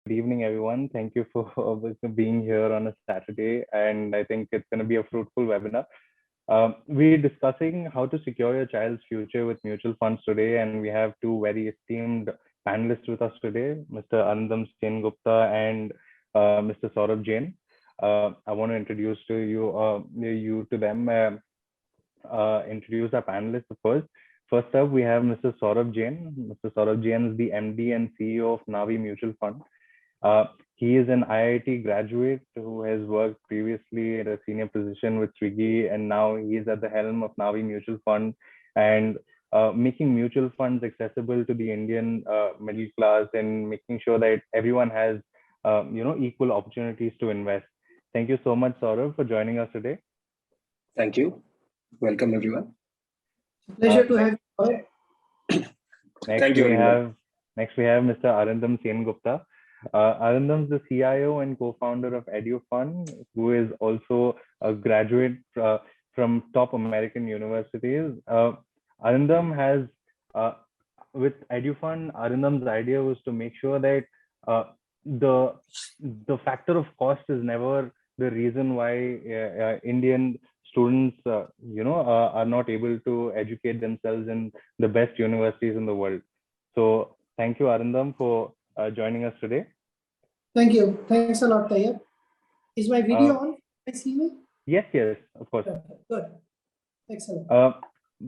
Good evening, everyone. Thank you for being here on a Saturday, and I think it's going to be a fruitful webinar. We're discussing how to secure your child's future with mutual funds today, and we have two very esteemed panelists with us today, Mr. Arindam Sen Gupta and Mr. Saurabh Jain. I want to introduce you to them. Introduce our panelists first. First up, we have Mr. Saurabh Jain. Mr. Saurabh Jain is the MD and CEO of Navi Mutual Fund. He is an IIT graduate who has worked previously at a senior position with Swiggy, and now he is at the helm of Navi Mutual Fund and making mutual funds accessible to the Indian middle class and making sure that everyone has equal opportunities to invest. Thank you so much, Saurabh, for joining us today. Thank you. Welcome, everyone. Pleasure to have you. Thank you. Next we have Mr. Arindam Sen Gupta. Arindam is the CIO and co-founder of EduFund, who is also a graduate from top American universities. Arindam has, with EduFund, Arindam's idea was to make sure that the factor of cost is never the reason why Indian students, are not able to educate themselves in the best universities in the world. So thank you, Arindam, for joining us today. Thank you. Thanks a lot, Tayyab. Is my video on? Can I see me? Yes, of course. Good. Excellent.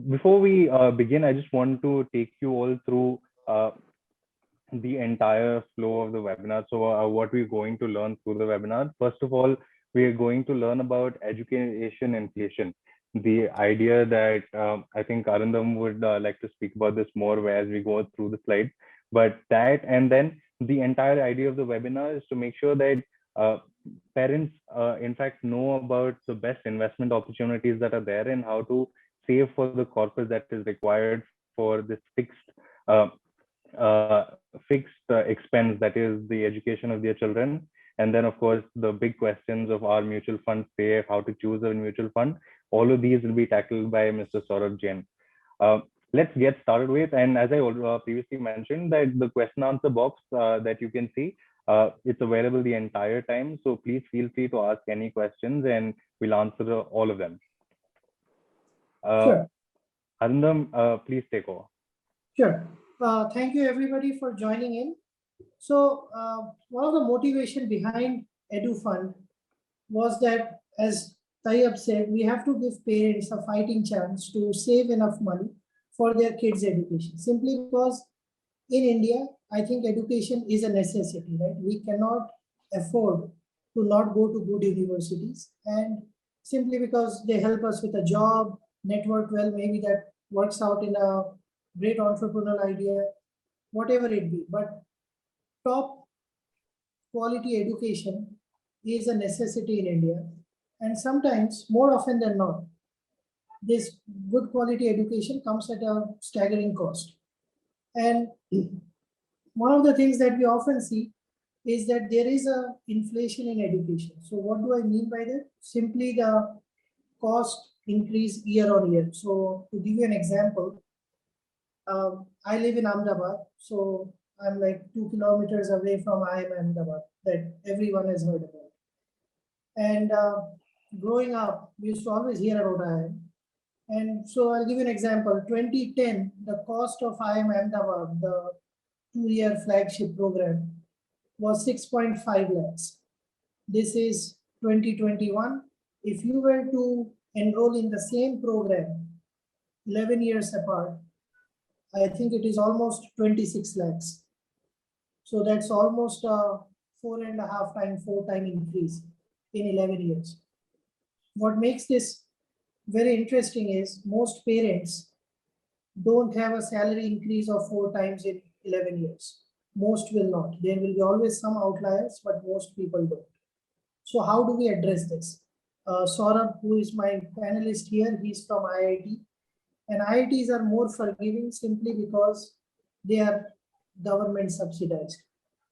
Before we begin, I just want to take you all through the entire flow of the webinar. So what we're going to learn through the webinar. First of all, we are going to learn about education inflation. The idea that I think Arindam would like to speak about this more as we go through the slides. But that, and then the entire idea of the webinar is to make sure that parents, in fact, know about the best investment opportunities that are there and how to save for the corpus that is required for this fixed expense, that is the education of their children. And then, of course, the big questions of our mutual fund safe, how to choose a mutual fund. All of these will be tackled by Mr. Saurabh Jain. Let's get started with, and as I previously mentioned, that the question answer box that you can see, it's available the entire time. So please feel free to ask any questions and we'll answer all of them. Sure. Arindam, please take over. Sure. Thank you, everybody, for joining in. So one of the motivation behind EduFund was that, as Tayyab said, we have to give parents a fighting chance to save enough money for their kids' education. Simply because in India, I think education is a necessity, right? We cannot afford to not go to good universities, and simply because they help us with a job, network well, maybe that works out in a great entrepreneurial idea, whatever it be. But top quality education is a necessity in India. And sometimes, more often than not, this good quality education comes at a staggering cost. And one of the things that we often see is that there is a inflation in education. So what do I mean by that? Simply the cost increase year on year. So to give you an example, I live in Ahmedabad, so I'm like 2 kilometers away from IIM Ahmedabad that everyone has heard about. And growing up, we used to always hear about IIM. And so I'll give you an example. 2010, the cost of IIM Ahmedabad, the 2-year flagship program, was 6.5 lakhs. This is 2021. If you were to enroll in the same program 11 years apart, I think it is almost 26 lakhs. So that's almost a 4.5-time increase in 11 years. What makes this very interesting is most parents don't have a salary increase of 4 times in 11 years. Most will not. There will be always some outliers, but most people don't. So how do we address this? Saurabh, who is my panelist here, he's from IIT. And IITs are more forgiving simply because they are government subsidized.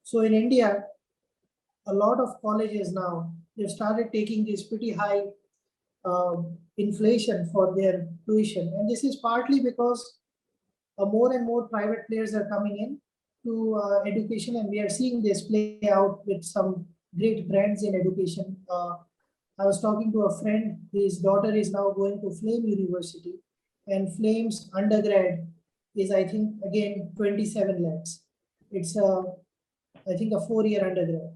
So in India, a lot of colleges now, they've started taking this pretty high inflation for their tuition. And this is partly because more and more private players are coming in to education, and we are seeing this play out with some great brands in education. I was talking to a friend, his daughter is now going to Flame University, and Flame's undergrad is, I think, again, 27 lakhs. It's, I think, a 4-year undergrad.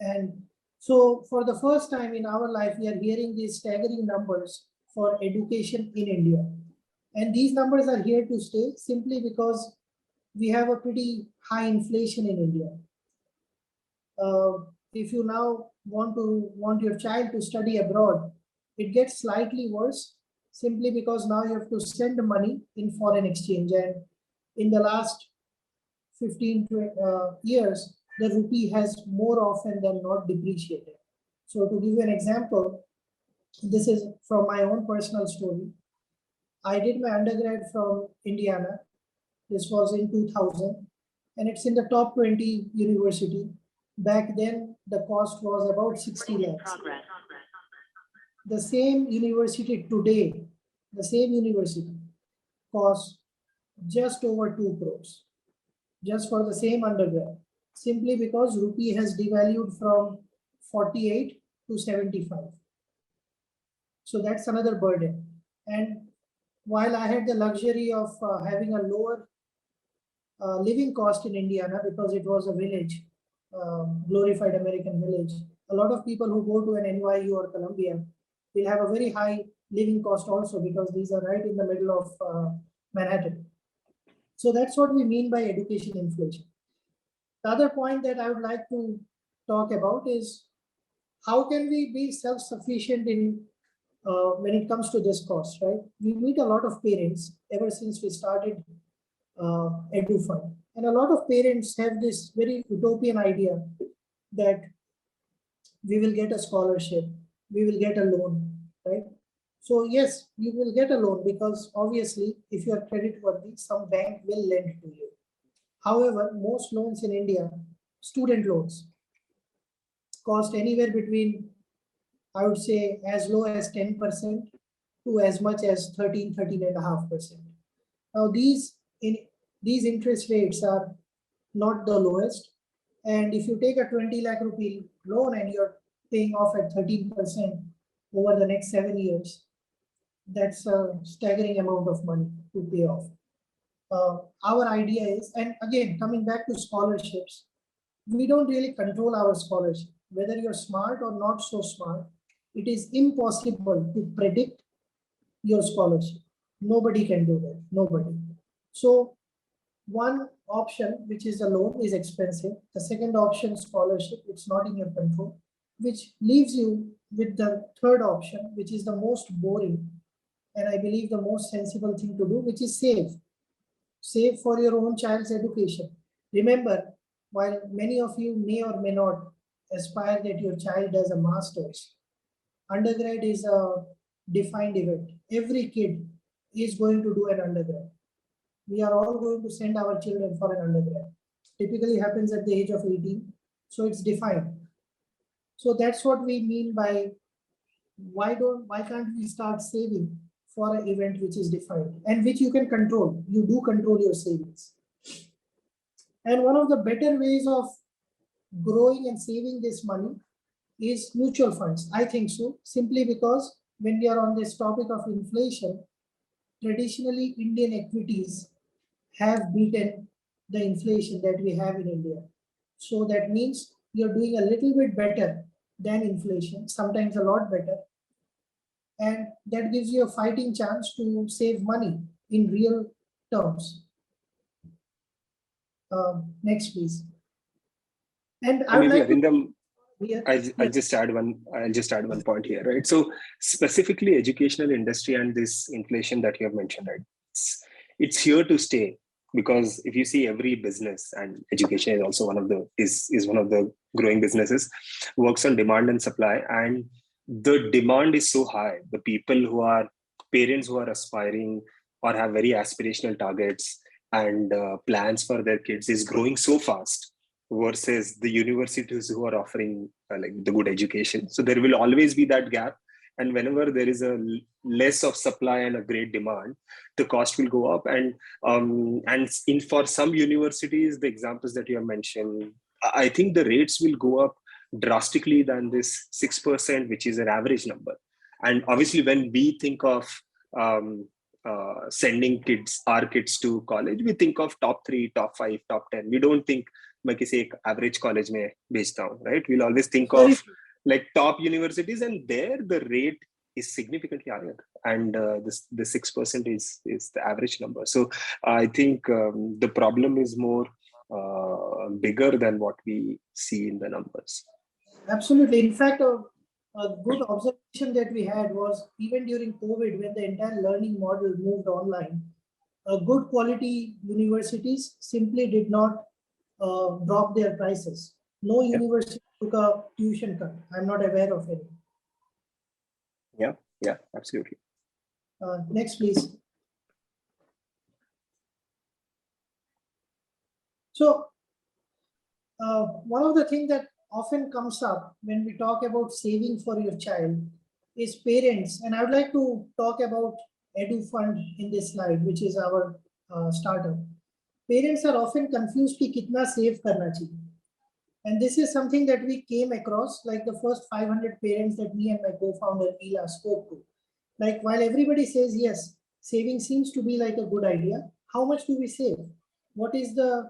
And so for the first time in our life, we are hearing these staggering numbers for education in India. And these numbers are here to stay simply because we have a pretty high inflation in India. If you now want your child to study abroad, it gets slightly worse simply because now you have to send money in foreign exchange. And in the last 15 years, the rupee has more often than not depreciated. So to give you an example, this is from my own personal story. I did my undergrad from Indiana. This was in 2000, and it's in the top 20 university. Back then, the cost was about 60 lakhs. The same university today, the same university costs just over 2 crores, just for the same undergrad, simply because rupee has devalued from 48 to 75. So that's another burden. And while I had the luxury of having a lower living cost in Indiana because it was a village, glorified American village, a lot of people who go to an NYU or Columbia will have a very high living cost also because these are right in the middle of Manhattan. So that's what we mean by education inflation. The other point that I would like to talk about is how can we be self-sufficient in when it comes to this cost, right? We meet a lot of parents ever since we started EduFund. And a lot of parents have this very utopian idea that we will get a scholarship, we will get a loan, right? So yes, you will get a loan because obviously if you are credit worthy, some bank will lend to you. However, most loans in India, student loans, cost anywhere between, I would say, as low as 10% to as much as 13.5%. Now these interest rates are not the lowest. And if you take a 20 lakh rupee loan and you're paying off at 13% over the next 7 years, that's a staggering amount of money to pay off. Our idea is, and again, coming back to scholarships, we don't really control our scholarship. Whether you're smart or not so smart, it is impossible to predict your scholarship. Nobody can do that, nobody. So one option, which is a loan, is expensive. The second option, scholarship, it's not in your control, which leaves you with the third option, which is the most boring and I believe the most sensible thing to do, which is save. Save for your own child's education. Remember, while many of you may or may not aspire that your child does a master's, undergrad is a defined event. Every kid is going to do an undergrad. We are all going to send our children for an undergrad. Typically happens at the age of 18, so it's defined. So that's what we mean by why can't we start saving for an event which is defined and which you can control. You do control your savings. And one of the better ways of growing and saving this money is mutual funds. I think so, simply because when we are on this topic of inflation, traditionally Indian equities have beaten the inflation that we have in India. So that means you're doing a little bit better than inflation, sometimes a lot better. And that gives you a fighting chance to save money in real terms. Next, please. And I would like to... I'll just add one point here, right? So specifically educational industry and this inflation that you have mentioned, right? It's here to stay, because if you see every business, and education is also one of the growing businesses, works on demand and supply, and the demand is so high. The parents who are aspiring or have very aspirational targets and plans for their kids is growing so fast versus the universities who are offering like the good education. So there will always be that gap. And whenever there is a less of supply and a great demand, the cost will go up. And for some universities, the examples that you have mentioned, I think the rates will go up drastically than this 6%, which is an average number. And obviously, when we think of sending our kids to college, we think of top 3, top 5, top 10. We don't think मैं किसी एक average college में भेजता हूँ, right? We'll always think of like top universities, and there the rate is significantly higher, and the 6% is the average number. So I think the problem is more bigger than what we see in the numbers. Absolutely. In fact, a good observation that we had was even during COVID, when the entire learning model moved online, good quality universities simply did not drop their prices. No university took a tuition cut. I'm not aware of any. Yeah, absolutely. Next, please. So one of the things that often comes up when we talk about saving for your child is parents. And I would like to talk about EduFund in this slide, which is our startup. Parents are often confused कि कितना save करना चाहिए. And this is something that we came across, like the first 500 parents that me and my co-founder Ela spoke to. Like, while everybody says, yes, saving seems to be like a good idea, how much do we save? What is the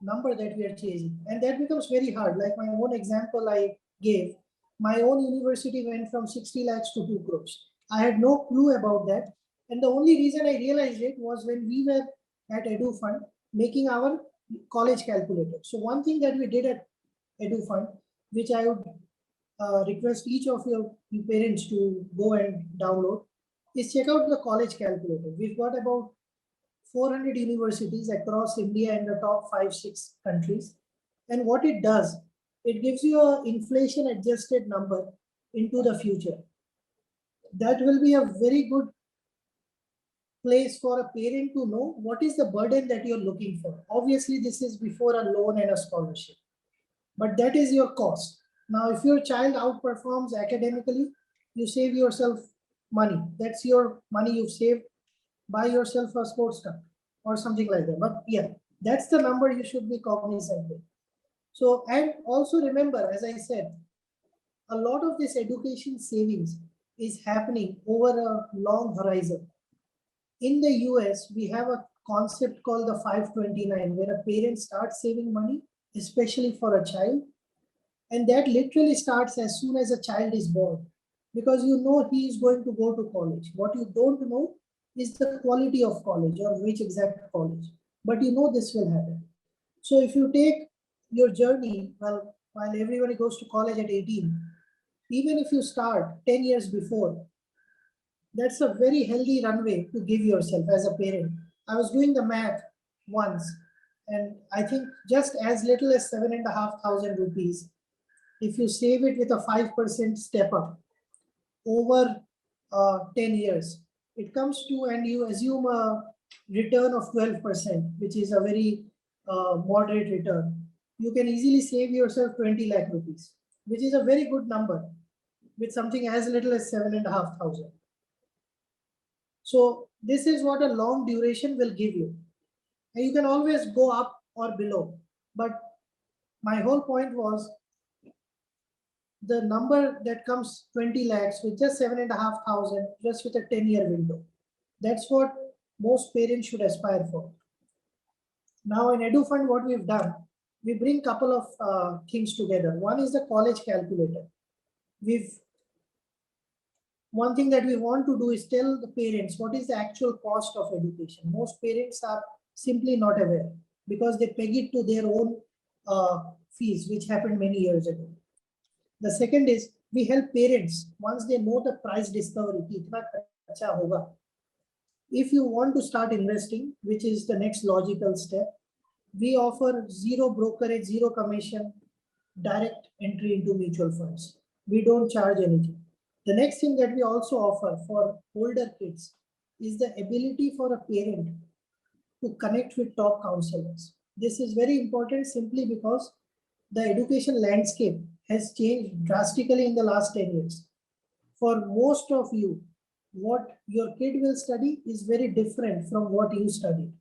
number that we are chasing? And that becomes very hard. Like my own example I gave, my own university went from 60 lakhs to 2 crores. I had no clue about that. And the only reason I realized it was when we were at EduFund making our college calculator. So one thing that we did at EduFund, which I would request each of your parents to go and download, is check out the college calculator. We've got about 400 universities across India in the top 5-6 countries. And what it does, it gives you an inflation adjusted number into the future. That will be a very good place for a parent to know what is the burden that you're looking for. Obviously, this is before a loan and a scholarship, but that is your cost. Now, if your child outperforms academically, you save yourself money. That's your money you've saved. Buy yourself a sports car or something like that. But yeah, that's the number you should be cognizant with. So, and also remember, as I said, a lot of this education savings is happening over a long horizon. In the US, we have a concept called the 529, where a parent starts saving money, especially for a child. And that literally starts as soon as a child is born, because you know he is going to go to college. What you don't know is the quality of college or which exact college, but you know this will happen. So if you take your journey, well, while everybody goes to college at 18, even if you start 10 years before, that's a very healthy runway to give yourself as a parent. I was doing the math once, and I think just as little as 7,500 rupees, if you save it with a 5% step up over 10 years, it comes to, and you assume a return of 12%, which is a very moderate return. You can easily save yourself 20 lakh rupees, which is a very good number with something as little as 7,500. So this is what a long duration will give you. And you can always go up or below. But my whole point was the number that comes 20 lakhs with just 7,500, just with a 10-year window. That's what most parents should aspire for. Now in EduFund, what we've done, we bring a couple of things together. One is the college calculator. One thing that we want to do is tell the parents what is the actual cost of education. Most parents are simply not aware because they peg it to their own fees, which happened many years ago. The second is we help parents once they know the price discovery. If you want to start investing, which is the next logical step, we offer zero brokerage, zero commission, direct entry into mutual funds. We don't charge anything. The next thing that we also offer for older kids is the ability for a parent to connect with top counselors. This is very important simply because the education landscape has changed drastically in the last 10 years. for most of you, what your kid will study is very different from what you studied.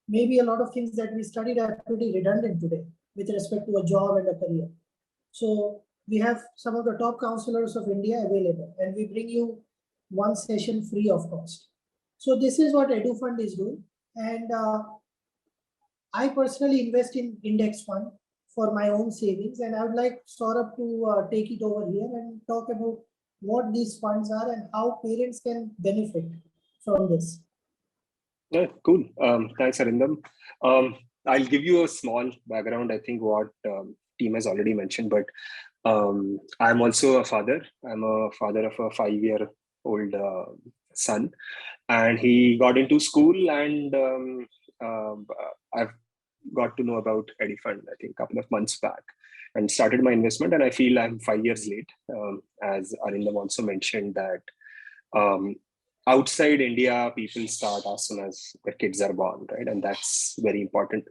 Maybe a lot of things that we studied are pretty redundant today with respect to a job and a career. So we have some of the top counselors of India available, and we bring you one session free of cost. So this is what EduFund is doing. And I personally invest in index fund for my own savings. And I would like Saurabh to take it over here and talk about what these funds are and how parents can benefit from this. Yeah, cool. Thanks, Arindam. I'll give you a small background. I think what team has already mentioned, but I'm also a father. I'm a father of a 5-year-old son, and he got into school, and I've got to know about EduFund, I think, a couple of months back, and started my investment. And I feel I'm 5 years late, as Arindam also mentioned that. Outside India, people start as soon as the kids are born, right? And that's very important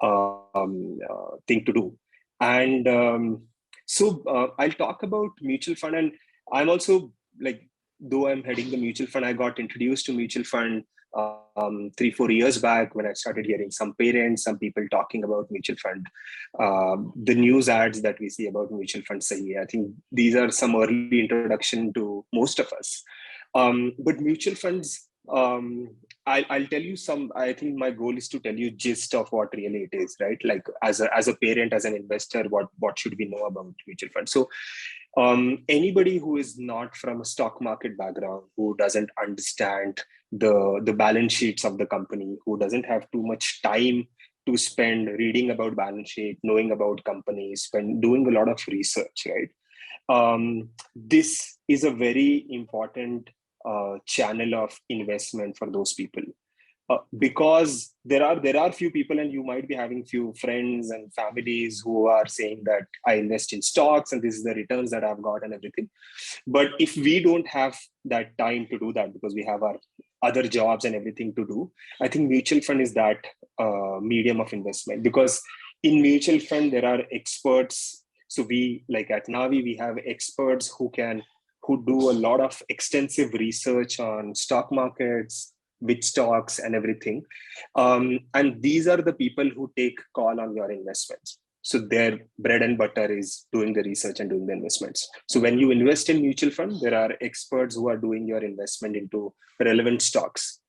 thing to do. And so I'll talk about mutual fund. And I'm also like, though I'm heading the mutual fund, I got introduced to mutual fund 3-4 years back when I started hearing some parents, some people talking about mutual fund. The news ads that we see about mutual fund, I think these are some early introduction to most of us. But mutual funds, I'll tell you some. I think my goal is to tell you gist of what really it is, right? Like as a parent, as an investor, what should we know about mutual funds? So anybody who is not from a stock market background, who doesn't understand the balance sheets of the company, who doesn't have too much time to spend reading about balance sheet, knowing about companies, doing a lot of research, right? This is a very important channel of investment for those people, because there are few people, and you might be having few friends and families who are saying that I invest in stocks and this is the returns that I've got and everything. But if we don't have that time to do that because we have our other jobs and everything to do, I think mutual fund is that medium of investment, because in mutual fund there are experts. So we, like at Navi, we have experts who do a lot of extensive research on stock markets, which stocks and everything. And these are the people who take call on your investments. So their bread and butter is doing the research and doing the investments. So when you invest in mutual fund, there are experts who are doing your investment into relevant stocks.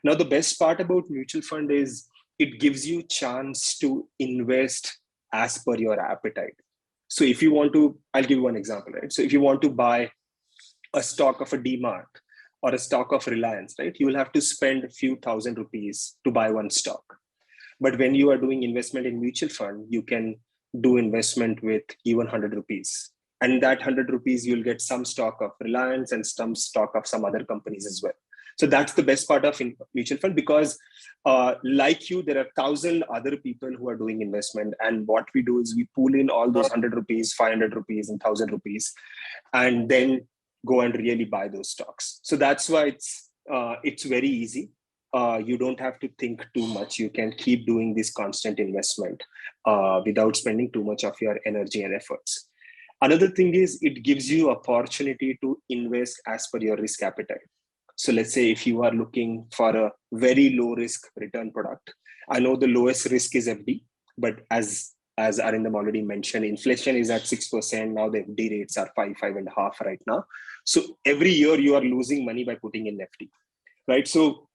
Now, the best part about mutual fund is it gives you chance to invest as per your appetite. So if you want to, I'll give you one example, right? So if you want to buy a stock of a DMart or a stock of Reliance, right? You will have to spend a few thousand rupees to buy one stock. But when you are doing investment in mutual fund, you can do investment with even 100 rupees. And that 100 rupees, you'll get some stock of Reliance and some stock of some other companies as well. So that's the best part of mutual fund, because like you, there are 1,000 other people who are doing investment. And what we do is we pool in all those 100 rupees, 500 rupees and 1,000 rupees, and then go and really buy those stocks. So that's why it's very easy. You don't have to think too much. You can keep doing this constant investment without spending too much of your energy and efforts. Another thing is it gives you opportunity to invest as per your risk appetite. So let's say if you are looking for a very low risk return product, I know the lowest risk is FD, but as Arindam already mentioned, inflation is at 6%. Now the FD rates are 5.5 right now. So every year you are losing money by putting in FD, right? So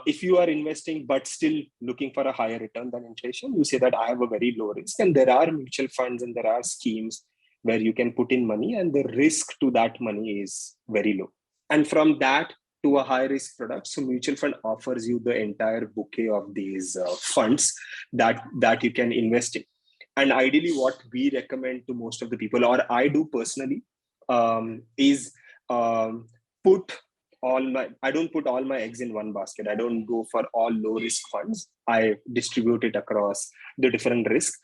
if you are investing but still looking for a higher return than inflation, you say that I have a very low risk, and there are mutual funds and there are schemes where you can put in money and the risk to that money is very low. And from that to a high risk product, so mutual fund offers you the entire bouquet of these funds that you can invest in. And ideally what we recommend to most of the people, or I do personally, is I don't put all my eggs in one basket. I don't go for all low risk funds. I distribute it across the different risks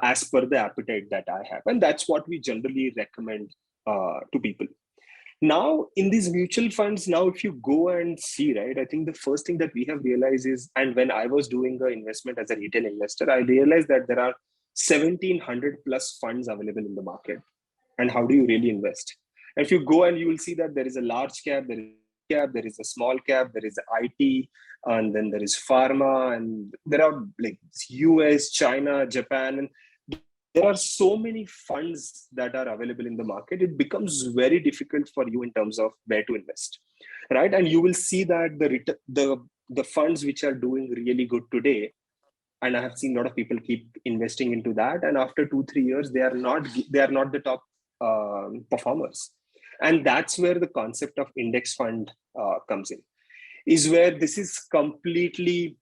as per the appetite that I have. And that's what we generally recommend to people. Now, in these mutual funds, now if you go and see, right, I think the first thing that we have realized is, and when I was doing the investment as a retail investor, I realized that there are 1,700 plus funds available in the market. And how do you really invest? If you go and you will see that there is a large cap, there is a small cap, there is IT, and then there is pharma, and there are like US, China, Japan, and there are so many funds that are available in the market. It becomes very difficult for you in terms of where to invest, right? And you will see that the funds which are doing really good today, and I have seen a lot of people keep investing into that, and after 2-3 years they are not the top performers. And that's where the concept of index fund comes in, is where this is completely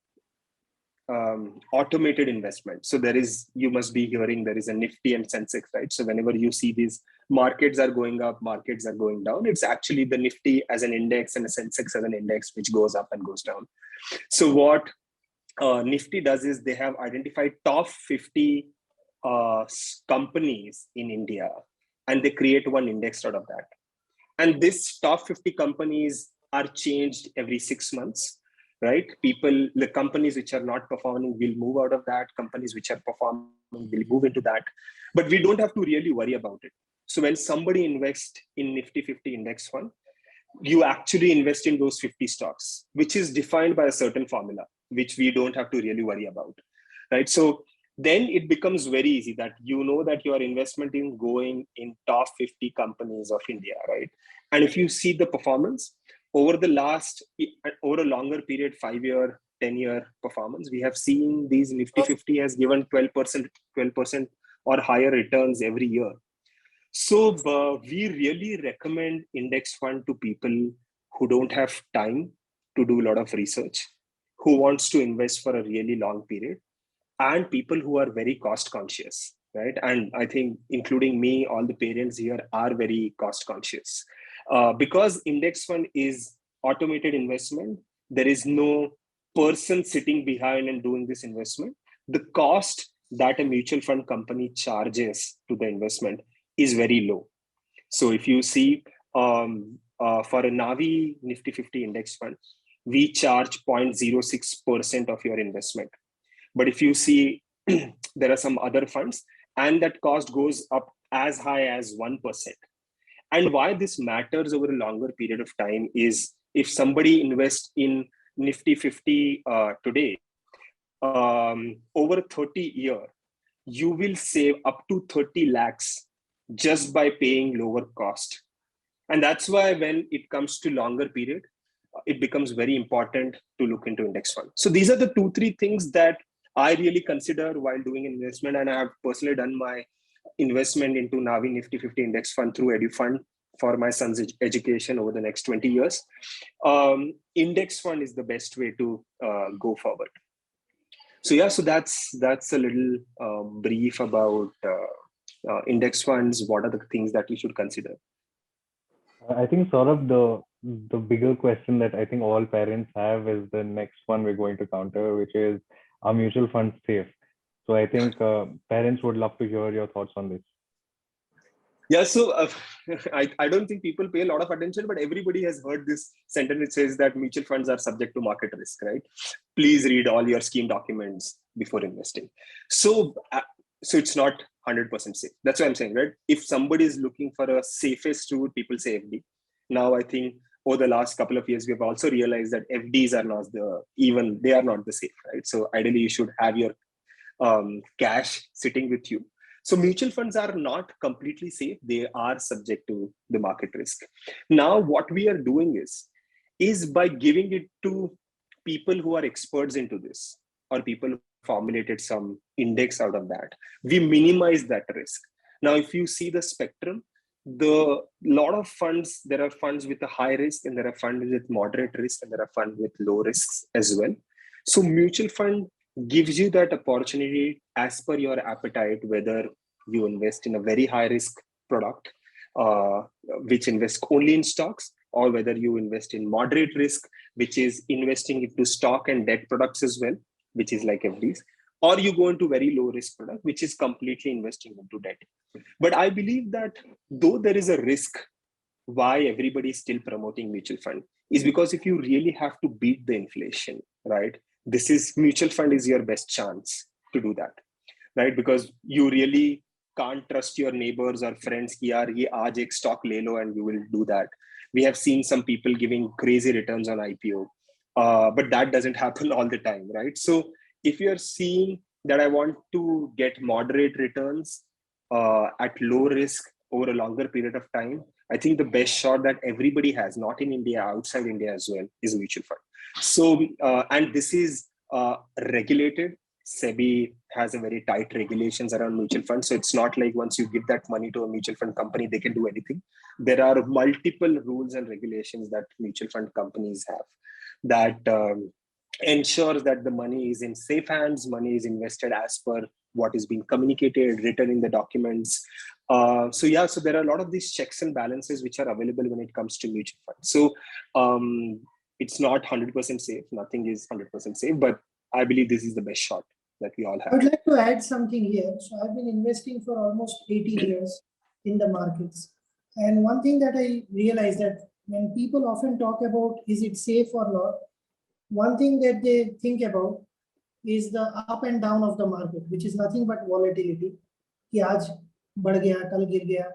automated investment. So you must be hearing there is a Nifty and Sensex, right? So whenever you see these markets are going up, markets are going down, it's actually the Nifty as an index and a Sensex as an index, which goes up and goes down. So what Nifty does is they have identified top 50 companies in India, and they create one index out of that. And this top 50 companies are changed every 6 months, right? The companies which are not performing will move out of that. Companies which are performing will move into that. But we don't have to really worry about it. So when somebody invests in Nifty 50 index fund, you actually invest in those 50 stocks, which is defined by a certain formula, which we don't have to really worry about, right? So then it becomes very easy that you know that your investment in going in top 50 companies of India, right? And if you see the performance over a longer period, 5-year, 10-year performance, we have seen these Nifty 50 has given 12% or higher returns every year. So we really recommend index fund to people who don't have time to do a lot of research, who wants to invest for a really long period, and people who are very cost conscious, right? And I think including me, all the parents here are very cost conscious. Because index fund is automated investment, there is no person sitting behind and doing this investment. The cost that a mutual fund company charges to the investment is very low. So if you see for a Navi Nifty 50 index fund, we charge 0.06% of your investment. But if you see, there are some other funds, and that cost goes up as high as 1%. And why this matters over a longer period of time is if somebody invests in Nifty 50 today, over 30 years, you will save up to 30 lakhs just by paying lower cost. And that's why when it comes to longer period, it becomes very important to look into index fund. So these are the 2-3 things that I really consider while doing investment. And I have personally done my investment into Navi Nifty 50 index fund through EduFund for my son's education over the next 20 years. Index fund is the best way to go forward. So yeah, so that's a little brief about index funds. What are the things that we should consider? I think sort of the bigger question that I think all parents have is the next one we're going to counter, which is, are mutual funds safe? So I think parents would love to hear your thoughts on this. Yeah, so I don't think people pay a lot of attention, but everybody has heard this sentence which says that mutual funds are subject to market risk, right? Please read all your scheme documents before investing. So it's not 100% safe. That's what I'm saying, right? If somebody is looking for a safest route, people say FD. Now, I think over the last couple of years, we've also realized that FDs are not they are not the safe, right? So ideally, you should have your cash sitting with you. So mutual funds are not completely safe. They are subject to the market risk. Now, what we are doing is by giving it to people who are experts into this, or people who formulated some index out of that, we minimize that risk. Now, if you see the spectrum, lot of funds, there are funds with a high risk, and there are funds with moderate risk, and there are funds with low risks as well. So mutual fund gives you that opportunity as per your appetite, whether you invest in a very high risk product, which invests only in stocks, or whether you invest in moderate risk, which is investing into stock and debt products as well, which is like FDs, or you go into very low risk product, which is completely investing into debt. But I believe that though there is a risk, why everybody is still promoting mutual fund is because if you really have to beat the inflation, right, mutual fund is your best chance to do that, right? Because you really can't trust your neighbors or friends ki yaar ye aaj ek stock le lo and you will do that. We have seen some people giving crazy returns on IPO, but that doesn't happen all the time, right? So if you're seeing that I want to get moderate returns at low risk over a longer period of time, I think the best shot that everybody has, not in India, outside India as well, is mutual fund. So, and this is regulated. SEBI has a very tight regulations around mutual funds. So it's not like once you give that money to a mutual fund company, they can do anything. There are multiple rules and regulations that mutual fund companies have that ensures that the money is in safe hands, money is invested as per what is being communicated, written in the documents. So yeah, so there are a lot of these checks and balances which are available when it comes to mutual funds. So it's not 100% safe. Nothing is 100% safe, but I believe this is the best shot that we all have. I would like to add something here. So I've been investing for almost 18 years in the markets. And one thing that I realized that when people often talk about is it safe or not, one thing that they think about is the up and down of the market, which is nothing but volatility. कि आज बढ़ गया, कल गिर गया.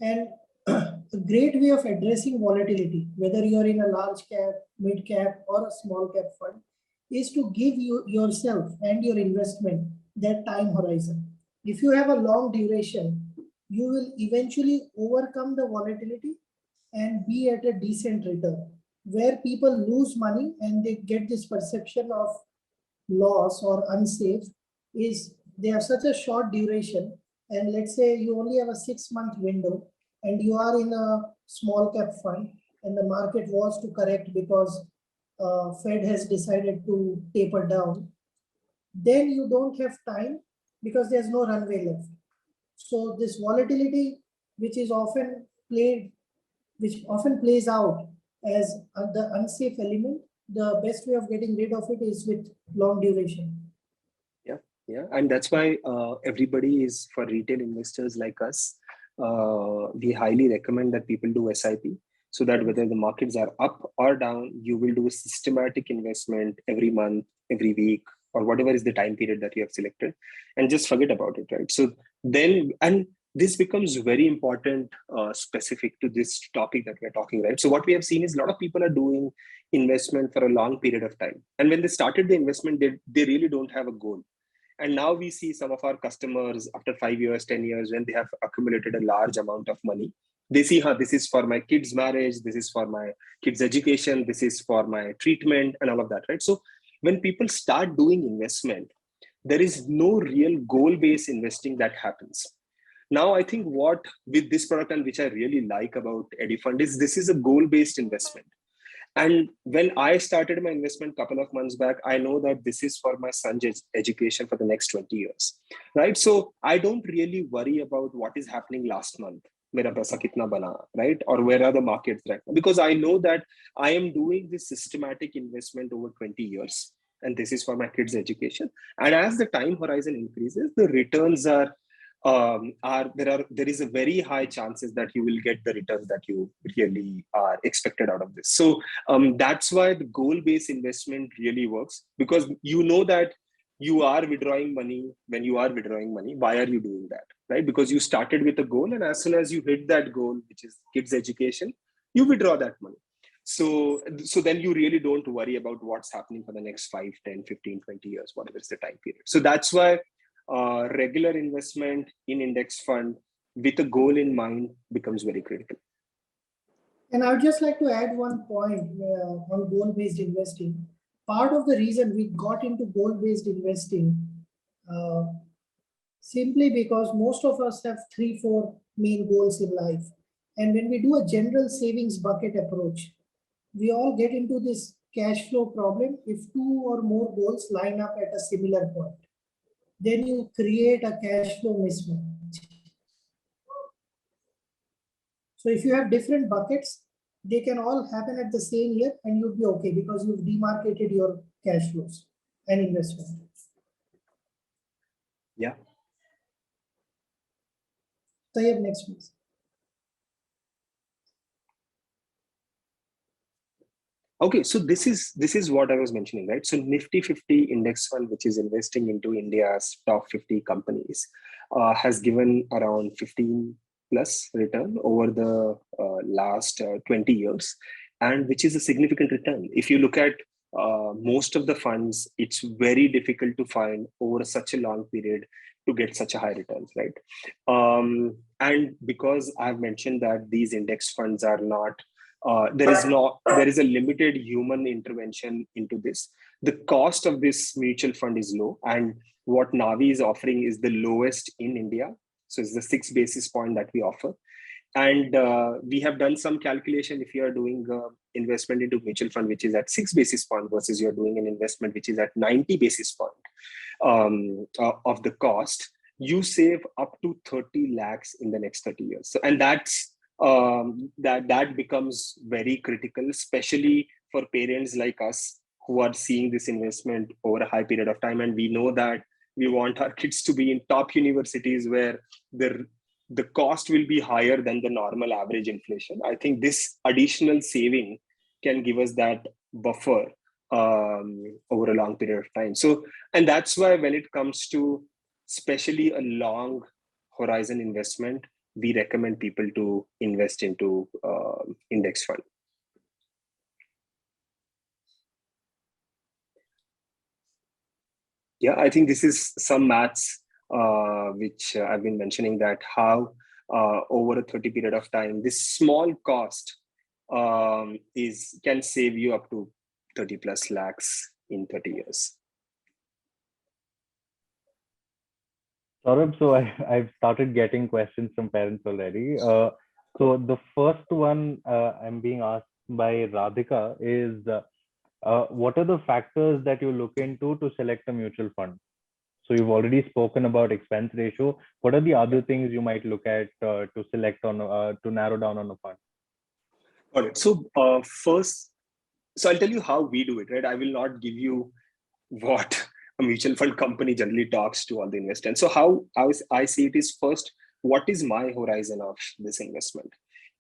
And a great way of addressing volatility, whether you're in a large cap, mid cap, or a small cap fund, is to give yourself and your investment that time horizon. If you have a long duration, you will eventually overcome the volatility and be at a decent return. Where people lose money and they get this perception of loss or unsafe is they have such a short duration. And let's say you only have a 6-month window and you are in a small cap fund and the market was to correct because Fed has decided to taper down, then you don't have time because there's no runway left. So this volatility, which often plays out as the unsafe element, the best way of getting rid of it is with long duration. Yeah, and that's why everybody is, for retail investors like us, we highly recommend that people do SIP, so that whether the markets are up or down, you will do a systematic investment every month, every week, or whatever is the time period that you have selected, and just forget about it, right? So then, and this becomes very important, specific to this topic that we're talking, right? So what we have seen is a lot of people are doing investment for a long period of time. And when they started the investment, they really don't have a goal. And now we see some of our customers after 5 years, 10 years, when they have accumulated a large amount of money, they see how this is for my kids' marriage, this is for my kids' education, this is for my treatment and all of that, right? So when people start doing investment, there is no real goal-based investing that happens. Now, I think what with this product and which I really like about EduFund is this is a goal-based investment. And when I started my investment a couple of months back, I know that this is for my son's education for the next 20 years, right? So I don't really worry about what is happening last month, mera paisa kitna bana, right? Or where are the markets right now? Because I know that I am doing this systematic investment over 20 years, and this is for my kids' education. And as the time horizon increases, the returns there is a very high chances that you will get the returns that you really are expected out of this. So that's why the goal-based investment really works, because you know that you are withdrawing money. When you are withdrawing money, why are you doing that, right? Because you started with a goal, and as soon as you hit that goal, which is kids' education, you withdraw that money. So then you really don't worry about what's happening for the next 5, 10, 15, 20 years, whatever is the time period. So that's why regular investment in index fund with a goal in mind becomes very critical. And I would just like to add one point on goal-based investing. Part of the reason we got into goal-based investing simply because most of us have 3-4 main goals in life. And when we do a general savings bucket approach, we all get into this cash flow problem if 2 or more goals line up at a similar point. Then you create a cash flow mismatch. So if you have different buckets, they can all happen at the same year and you'll be okay because you've demarcated your cash flows and investment. Yeah. Tayyab, next please. Okay, so this is what I was mentioning, right? So Nifty 50 index fund, which is investing into India's top 50 companies, has given around 15 plus return over the last 20 years, and which is a significant return. If you look at most of the funds, it's very difficult to find over such a long period to get such a high returns, right? And because I've mentioned that these index funds are not there is a limited human intervention into this. The cost of this mutual fund is low, and what Navi is offering is the lowest in India. So it's the 6 basis point that we offer. And we have done some calculation. If you are doing investment into mutual fund which is at 6 basis point versus you're doing an investment which is at 90 basis point of the cost, you save up to 30 lakhs in the next 30 years. So, and that becomes very critical, especially for parents like us who are seeing this investment over a high period of time. And we know that we want our kids to be in top universities where the cost will be higher than the normal average inflation. I think this additional saving can give us that buffer over a long period of time. So, and that's why when it comes to especially a long horizon investment, we recommend people to invest into index fund. Yeah, I think this is some maths which I've been mentioning, that how over a 30 period of time, this small cost can save you up to 30 plus lakhs in 30 years. Saurabh, so I've started getting questions from parents already. So the first one I'm being asked by Radhika is, what are the factors that you look into to select a mutual fund? So you've already spoken about expense ratio. What are the other things you might look at to select on to narrow down on a fund? All right. So first, so I'll tell you how we do it, right? I will not give you what a mutual fund company generally talks to all the investors. So how I see it is, first, what is my horizon of this investment?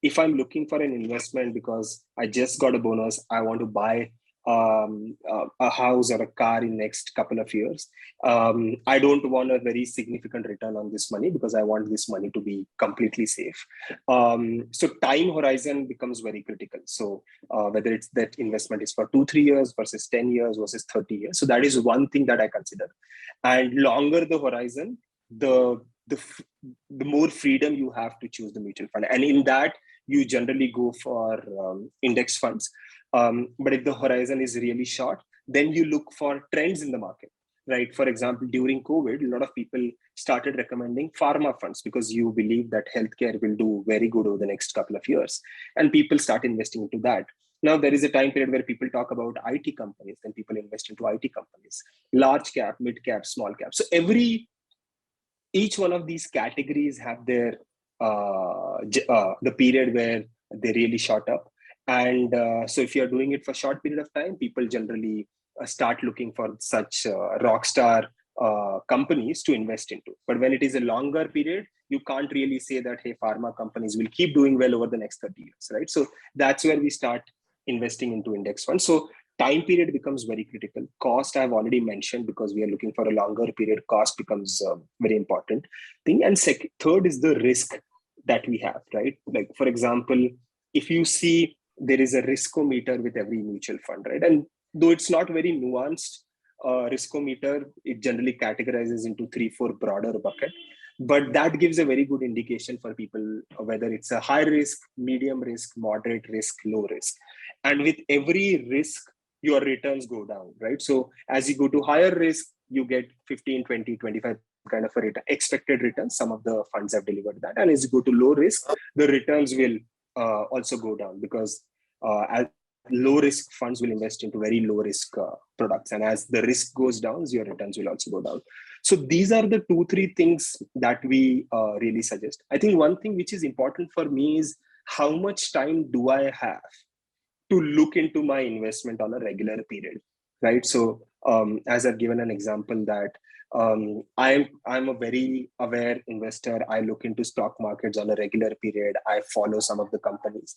If I'm looking for an investment because I just got a bonus, I want to buy a house or a car in next couple of years. I don't want a very significant return on this money because I want this money to be completely safe. So time horizon becomes very critical. So whether it's that investment is for 2-3 years versus 10 years versus 30 years. So that is one thing that I consider. And longer the horizon, the more freedom you have to choose the mutual fund. And in that, you generally go for index funds. But if the horizon is really short, then you look for trends in the market, right? For example, during COVID, a lot of people started recommending pharma funds because you believe that healthcare will do very good over the next couple of years. And people start investing into that. Now, there is a time period where people talk about IT companies, then people invest into IT companies, large cap, mid cap, small cap. So each one of these categories have their the period where they really shot up. And so if you're doing it for a short period of time, people generally start looking for such rock star companies to invest into. But when it is a longer period, you can't really say that, hey, pharma companies will keep doing well over the next 30 years, right? So that's where we start investing into index funds. So time period becomes very critical. Cost I've already mentioned, because we are looking for a longer period, cost becomes very important thing. And third is the risk that we have, right? Like, for example, if you see there is a riskometer with every mutual fund, right? And though it's not very nuanced riskometer, it generally categorizes into 3-4 broader bucket. But that gives a very good indication for people whether it's a high risk, medium risk, moderate risk, low risk. And with every risk, your returns go down, right? So as you go to higher risk, you get 15, 20, 25 kind of a expected return. Some of the funds have delivered that. And as you go to low risk, the returns will also go down, because as low risk funds will invest into very low risk products. And as the risk goes down, your returns will also go down. So these are the 2-3 things that we really suggest. I think one thing which is important for me is how much time do I have to look into my investment on a regular period, right? So as I've given an example that I'm a very aware investor. I look into stock markets on a regular period. I follow some of the companies.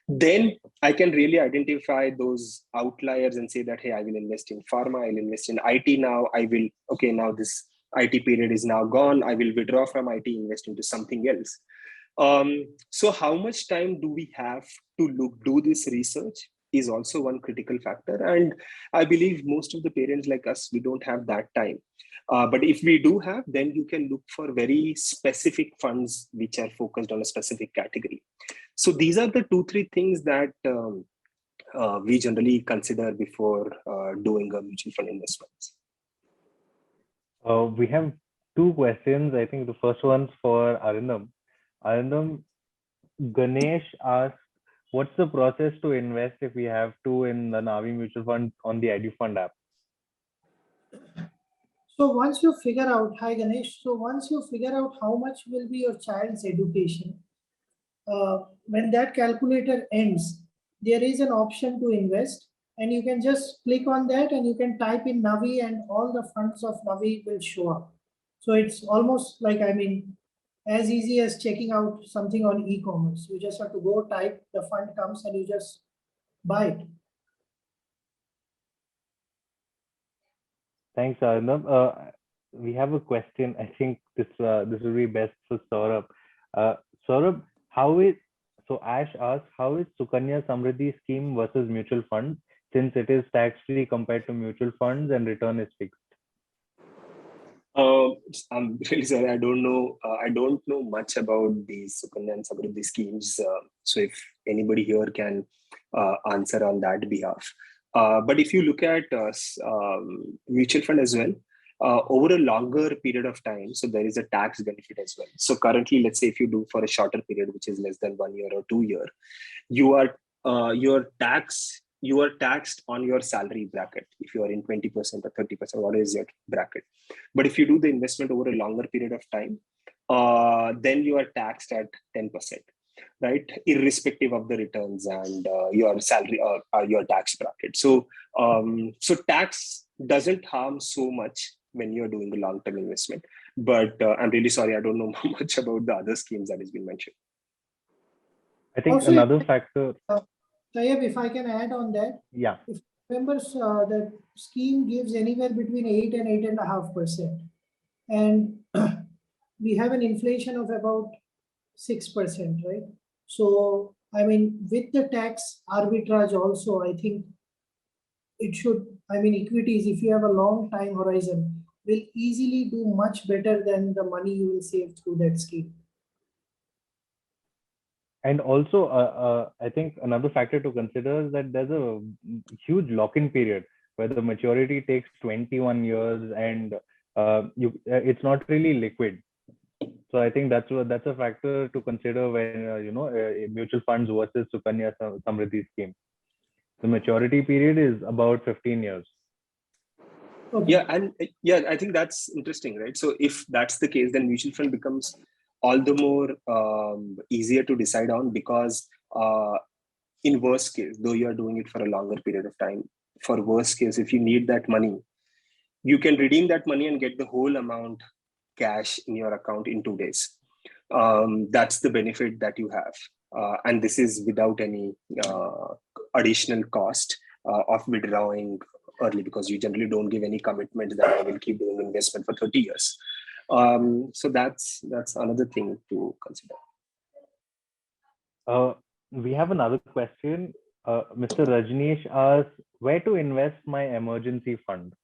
then I can really identify those outliers and say that, hey, I will invest in pharma, I'll invest in IT now. Now this IT period is now gone. I will withdraw from IT, invest into something else. So how much time do we have to do this research is also one critical factor. And I believe most of the parents like us, we don't have that time. But if we do have, then you can look for very specific funds which are focused on a specific category. So these are the 2-3 things that we generally consider before doing a mutual fund investments. We have 2 questions. I think the first one's for Arindam. Arindam, Ganesh asked, what's the process to invest if we have to in the Navi mutual fund on the EduFund app? So once you figure out, hi Ganesh, so once you figure out how much will be your child's education, when that calculator ends, there is an option to invest, and you can just click on that and you can type in Navi and all the funds of Navi will show up. So it's almost like, as easy as checking out something on e-commerce. You just have to go type, the fund comes and you just buy it. Thanks, Arindam. We have a question. I think this will be best for Saurabh. Saurabh, so Ash asks, how is Sukanya Samriddhi scheme versus mutual funds, since it is tax-free compared to mutual funds and return is fixed? I'm really sorry. I don't know. I don't know much about these Sukanya and Samriddhi schemes. So if anybody here can answer on that behalf. But if you look at mutual fund as well, over a longer period of time, so there is a tax benefit as well. So currently, let's say if you do for a shorter period, which is less than 1 year or 2 year, you are taxed on your salary bracket. If you are in 20% or 30%, what is your bracket? But if you do the investment over a longer period of time, then you are taxed at 10%, right? Irrespective of the returns and your salary or your tax bracket. So tax doesn't harm so much when you're doing a long-term investment. But I'm really sorry, I don't know much about the other schemes that has been mentioned. I think also, another factor. Tayyab, if I can add on that. Yeah. If members, the scheme gives anywhere between 8 and 8.5%. And we have an inflation of about 6%, right? So, with the tax arbitrage also, I think it should, equities, if you have a long time horizon, will easily do much better than the money you will save through that scheme. And also, I think another factor to consider is that there's a huge lock-in period where the maturity takes 21 years and it's not really liquid. So I think that's a factor to consider when mutual funds versus Sukanya Samriddhi scheme. The maturity period is about 15 years. Okay. Yeah, I think that's interesting, right? So if that's the case, then mutual fund becomes all the more easier to decide on, because in worst case, though you are doing it for a longer period of time, for worst case, if you need that money, you can redeem that money and get the whole amount cash in your account in 2 days. That's the benefit that you have. And this is without any additional cost of withdrawing early, because you generally don't give any commitment that I will keep doing investment for 30 years. So that's another thing to consider. We have another question. Mr. Rajneesh asks, where to invest my emergency fund?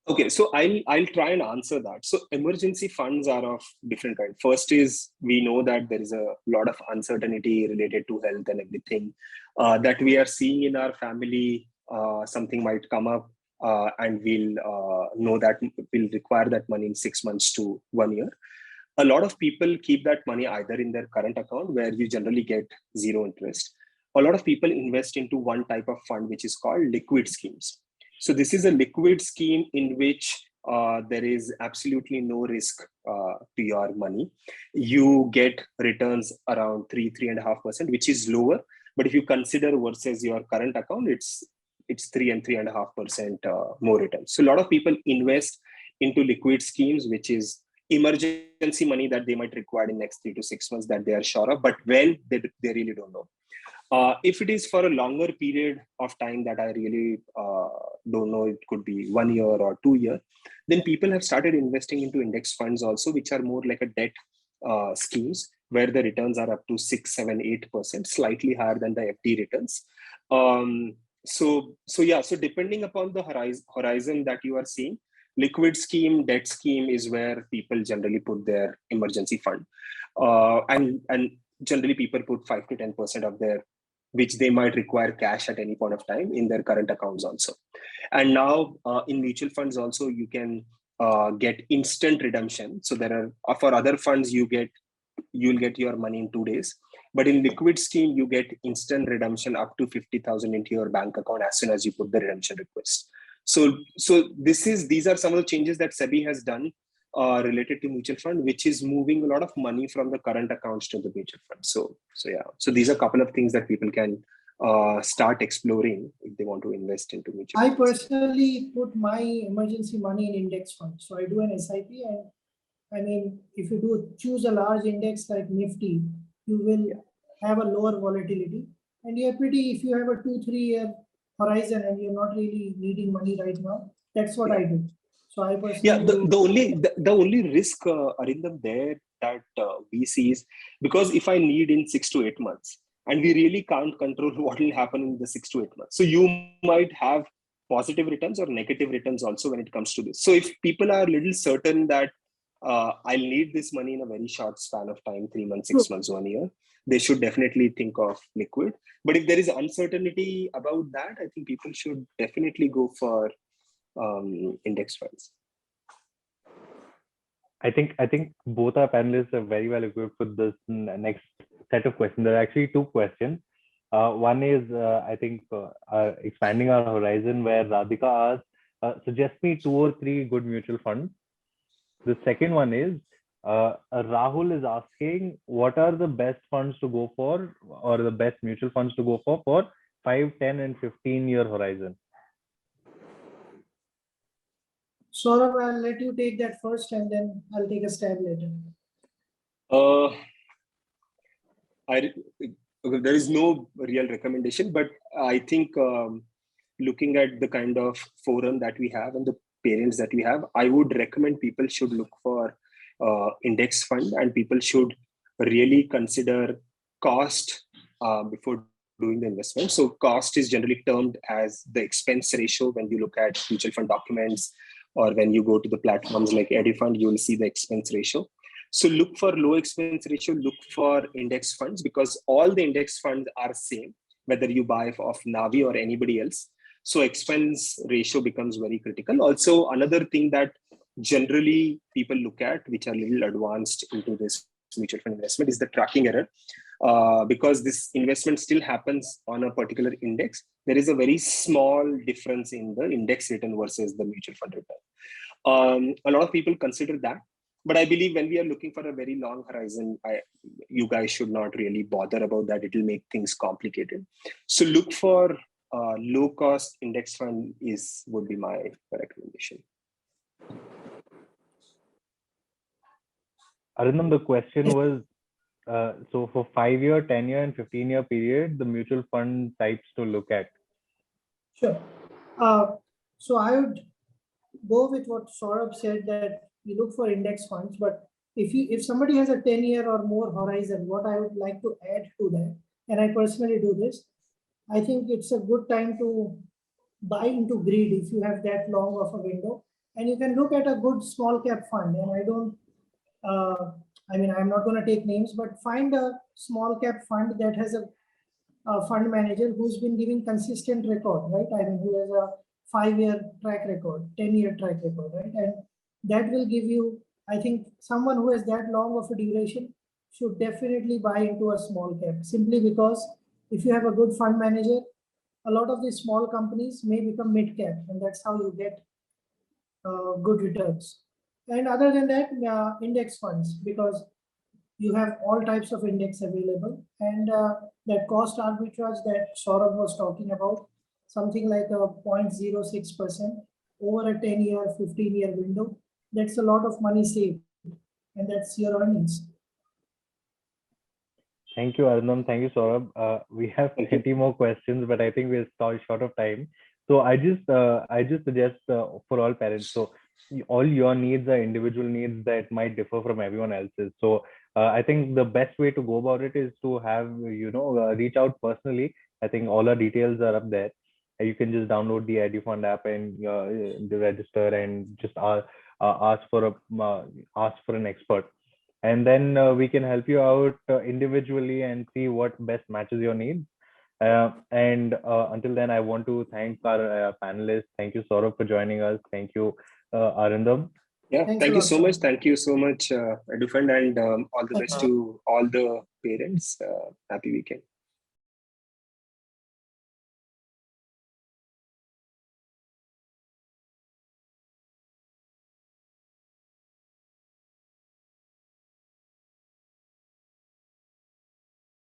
Okay, so I'll try and answer that. So emergency funds are of different kind. First is, we know that there is a lot of uncertainty related to health and everything that we are seeing in our family. Something might come up and we'll know that we'll require that money in 6 months to 1 year. A lot of people keep that money either in their current account, where you generally get 0 interest. A lot of people invest into one type of fund, which is called liquid schemes. So this is a liquid scheme in which there is absolutely no risk to your money. You get returns around 3.5%, which is lower. But if you consider versus your current account, it's 3 and 3.5% more returns. So a lot of people invest into liquid schemes, which is emergency money that they might require in next 3 to 6 months that they are sure of, but when they really don't know. If it is for a longer period of time that I really don't know, it could be 1 year or 2 years, then people have started investing into index funds also, which are more like a debt schemes where the returns are up to 6, 7, 8%, slightly higher than the FD returns. So depending upon the horizon that you are seeing, liquid scheme, debt scheme is where people generally put their emergency fund, and generally people put 5 to 10% of their, which they might require cash at any point of time, in their current accounts also. And now in mutual funds also, you can get instant redemption. So there are, for other funds, you'll get your money in 2 days. But in liquid scheme, you get instant redemption up to 50,000 into your bank account as soon as you put the redemption request. So these are some of the changes that SEBI has done related to mutual fund, which is moving a lot of money from the current accounts to the mutual fund. So these are a couple of things that people can start exploring if they want to invest into mutual funds. I personally put my emergency money in index fund. So I do an SIP, and I mean, if you do choose a large index like Nifty, you will have a lower volatility. And you're pretty, if you have a 2-3 year horizon and you're not really needing money right now, that's what I do. So I personally the only risk, Arindam, there that we see is, because if I need in 6 to 8 months, and we really can't control what will happen in the 6 to 8 months. So you might have positive returns or negative returns also when it comes to this. So if people are a little certain that I'll need this money in a very short span of time, 3 months, 6 months, 1 year, they should definitely think of liquid. But if there is uncertainty about that, I think people should definitely go for index funds. I think both our panelists are very well equipped for this next set of questions. There are actually 2 questions. One is, I think, expanding our horizon, where Radhika asked, suggest me 2 or 3 good mutual funds. The second one is, Rahul is asking, what are the best funds to go for, or the best mutual funds to go for 5, 10, and 15-year horizon? Saurabh, I'll let you take that first, and then I'll take a stab later. There is no real recommendation, but I think looking at the kind of forum that we have and the parents that we have, I would recommend people should look for index fund, and people should really consider cost before doing the investment. So cost is generally termed as the expense ratio. When you look at mutual fund documents, or when you go to the platforms like EduFund, you will see the expense ratio. So look for low expense ratio, look for index funds, because all the index funds are same, whether you buy off Navi or anybody else. So expense ratio becomes very critical. Also, another thing that generally people look at, which are a little advanced into this mutual fund investment, is the tracking error. Because this investment still happens on a particular index, there is a very small difference in the index return versus the mutual fund return. A lot of people consider that, but I believe when we are looking for a very long horizon, you guys should not really bother about that. It will make things complicated. So look for low cost index fund would be my recommendation. Arindam, the question was, so for 5-year, 10-year, and 15-year period, the mutual fund types to look at. Sure. So I would go with what Saurabh said, that you look for index funds. But if somebody has a 10-year or more horizon, what I would like to add to that, and I personally do this, I think it's a good time to buy into greed if you have that long of a window. And you can look at a good small cap fund. And I'm not going to take names, but find a small cap fund that has a fund manager who's been giving consistent record, right? I mean, who has a 5-year track record, 10-year track record, right? And that will give you, I think, someone who has that long of a duration should definitely buy into a small cap, simply because if you have a good fund manager, a lot of these small companies may become mid cap, and that's how you get good returns. And other than that, index funds, because you have all types of index available, and that cost arbitrage that Saurabh was talking about, something like a 0.06% over a 10-year, 15-year window, that's a lot of money saved, and that's your earnings. Thank you, Arnam. Thank you, Saurabh. We have Thank you. plenty more questions, but I think we're short of time. So I just suggest for all parents. So all your needs are individual needs that might differ from everyone else's. So I think the best way to go about it is to have reach out personally. I think all our details are up there. You can just download the EduFund app and register and just ask for an expert, and then we can help you out individually and see what best matches your needs. And until then, I want to thank our panelists. Thank you, Saurabh, for joining us. Thank you, Arindam. Yeah, Thanks a thank you lot, so sir. much. Thank you so much, EduFund, and all the best to all the parents. Happy weekend.